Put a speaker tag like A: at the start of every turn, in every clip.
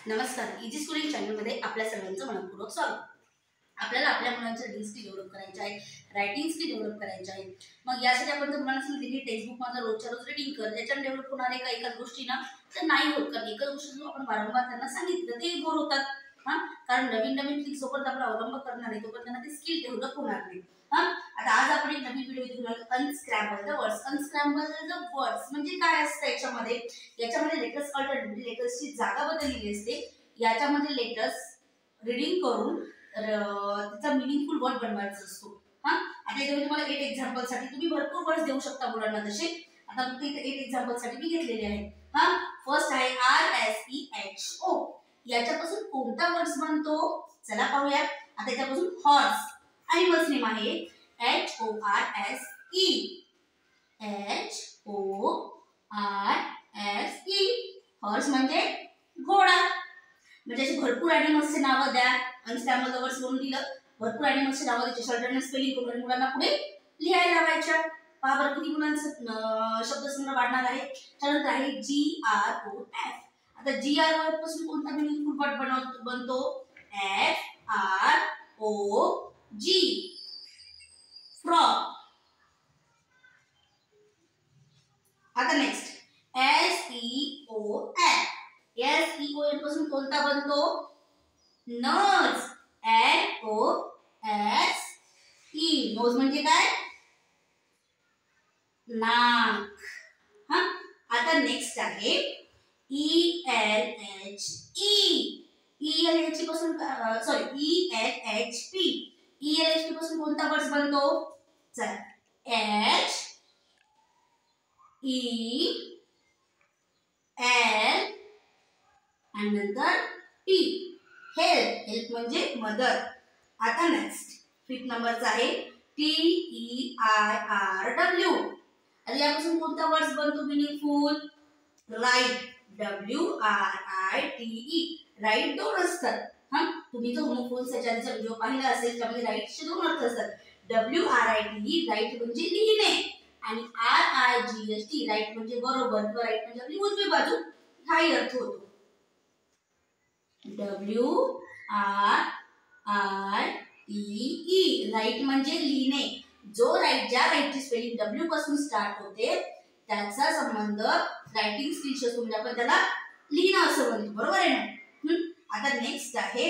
A: नमस्कार, easy schooling चॅनलमध्ये आपल्या सर्वांचं मनपूर्वक स्वागत. आपल्याला आपल्या मुलांच्या रीडिंग स्किल डेव्हलप करायचे आहे, रायटिंग स्किल डेव्हलप करायचे आहे. मग यासाठी आपण तुम्हाला सांगितले की टेक्स्टबुक मधलं रोजच्या रोज रीडिंग कर, त्याच्याने डेव्हलप होणारे का एकाच गोष्टी ना तर नाही होत. कारण एकच गोष्ट आपण वारंवार त्यांना सांगितलं ते बोर होतात. कारण नवीन नवीन ट्रिक्स जोपर्यंत आपण अवलंब करणार नाही तोपर्यंत त्यांना ते स्किल डेव्हलप होणार नाही. आता आज आपण एक नवीन व्हिडिओ घेऊया, अनस्क्रॅम्बल द वर्ड्स. अनस्क्रॅम्बल द वर्ड्स म्हणजे काय असतं याच्यामध्ये लेटर्स अल्टरनेट म्हणजे लेटर्सची जागा बदललेली असते. याच्यामध्ये लेटर्स रीडिंग करून त्याचा मिनिंगफुल वर्ड बनवायचा असतो. आता इथे मी तुम्हाला 8 एक्झाम्पल साठी तुम्ही भरपूर वर्ड्स देऊ शकता मुलांना तसे. आता फक्त इथे 8 एक्झाम्पल साठी मी घेतलेले आहेत. फर्स्ट आहे RSEHO. याच्यापासून कोणता वर्ड्स बनतो चला पाहूया. आता याच्यापासून हॉर्स एनिमल्स नेम आहे HORSE. HORSE हॉर्स म्हणजे घोडा. म्हणजे असे भरपूर ॲनिमल्सचे नावं द्या. अनस्क्रॅम्बल द वर्ड्स म्हणून दिलं, भरपूर ॲनिमल्सचे नावं द्यायचे, अल्टरनेट स्पेलिंग करून मुलांना पुढे लिहायला लावायच्या. पहा बरं किती मुलांचं शब्दसंग्रह वाढणार आहे. त्यानंतर आहे GROF. आता GROF पासून कोणता मिनिंगफुल वर्ड बनतो FROG फ्रॉग. आता नेक्स्ट SEON. SEON पासून कोणता बनतो नोज. NOSE. नोज म्हणजे काय नाक. आता नेक्स्ट आहे ELHE पासून ELHP. ELHP पासून कोणता वर्ड बनतो चला HEL आणि नंतर P. हेल्प म्हणजे मदर. आता नेक्स्ट 5th नंबरचा आहे TEIRW. आता यापासून कोणता वर्ड बनतो मिनिंगफुल राईट. WRITE. राईट दोन असतात. तुम्ही जो होमोफोन सेचाचा व्हिडिओ पाहिला असेल त्यामध्ये राईटचे दोन अर्थ असतात. WRITE राईट म्हणजे लिहिणे आणि RIGHT राईट म्हणजे बरोबर किंवा राईट म्हणजे आपली उजवी बाजू हाही अर्थ होतो. WRITE राईट म्हणजे लिहिणे. जो राईट ज्या राईटची स्पेलिंग W पासून स्टार्ट होते त्याचा संबंध रायटिंग स्किल्स असतो, म्हणजे आपण त्याला लिहिणं असं म्हणतो. बरोबर आहे ना. आता नेक्स्ट आहे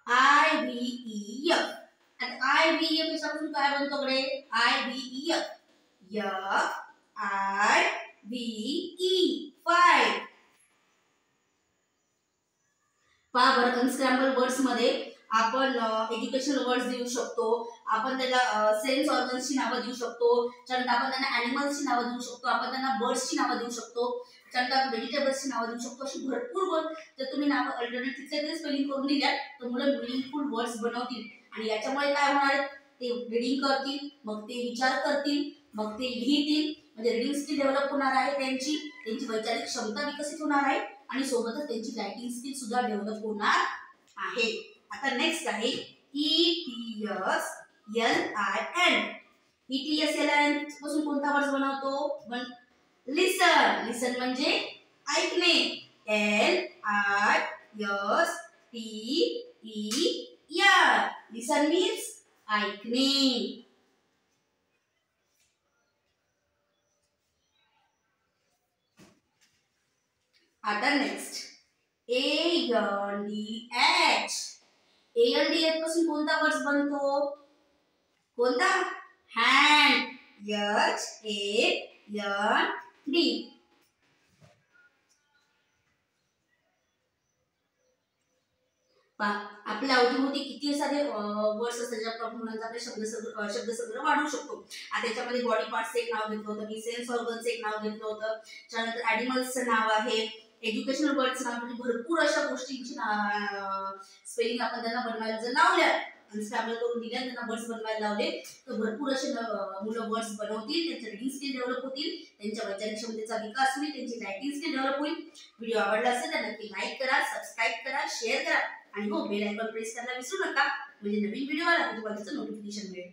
A: IVEF. आता IVEF याच्यापासून काय बनतो कडे IVEF FIVE 5. पहा बरं अनस्क्रॅम्बल वर्ड्स मध्ये आपण एज्युकेशनल वर्ड्स देऊ शकतो. आपण त्याला सेन्स ऑर्गन्सची नावं देऊ शकतो. त्यानंतर आपण त्यांना ॲनिमल्सची नावं देऊ शकतो. आपण त्यांना बर्ड्सची नावं देऊ शकतो. त्यानंतर आपण व्हेजिटेबल्सची नावं देऊ शकतो. अशी भरपूर वर्ड जर तुम्ही नावं अल्टरनेटिव्हचे स्पेलिंग करून दिल्या तर मुलं मिनिंगफुल वर्ड्स बनवतील. आणि याच्यामुळे काय होणार ते रीडिंग करतील, मग ते विचार करतील, मग ते लिहितील. म्हणजे रीडिंग स्किल डेव्हलप होणार आहे, त्यांची वैचारिक क्षमता विकसित होणार आहे आणि सोबतच त्यांची रायटिंग स्किल सुद्धा डेव्हलप होणार आहे. आता नेक्स्ट आहे ETSLIN. ETSLIN पासून कोणता वर्ड बनवतो लिसन. लिसन म्हणजे ऐकणे. LISTER. लिसन मीन्स ऐकणे. आता नेक्स्ट ANDH. ANDH पासून कोणता वर्ड बनतो कोणता हँड. HAND. आपल्या अवतीभोवती किती सारे वर्ड्स असतात ज्याप्रमाणे मुलांचा आपले शब्दसंग्रह वाढवू शकतो. आता याच्यामध्ये बॉडी पार्ट्सचं एक नाव घेतलं होतं मी, सेन्स ऑर्गनचं एक नाव घेतलं होतं, त्यानंतर ॲनिमल्सचं नाव आहे, एज्युकेशनल वर्ड्सचं नाव, म्हणजे भरपूर अशा गोष्टींची स्पेलिंग आपण त्यांना बनवायला जर लावल्या अनस्क्रॅम्बल करून दिल्या त्यांना वर्ड्स बनवायला लावले तर भरपूर असे मुलं वर्ड्स बनवतील. त्यांचं रीडिंग स्किल डेव्हलप होतील, त्यांच्या वैचारिक क्षमतेचा विकास होईल, त्यांची रायटिंग स्किल डेव्हलप होईल. व्हिडिओ आवडला असेल तर नक्की लाईक करा, सबस्क्राईब करा, शेअर करा आणि हो बेल आयकॉन प्रेस करायला विसरू नका. म्हणजे नवीन व्हिडिओ आला की तुम्हाला त्याचं नोटिफिकेशन मिळेल.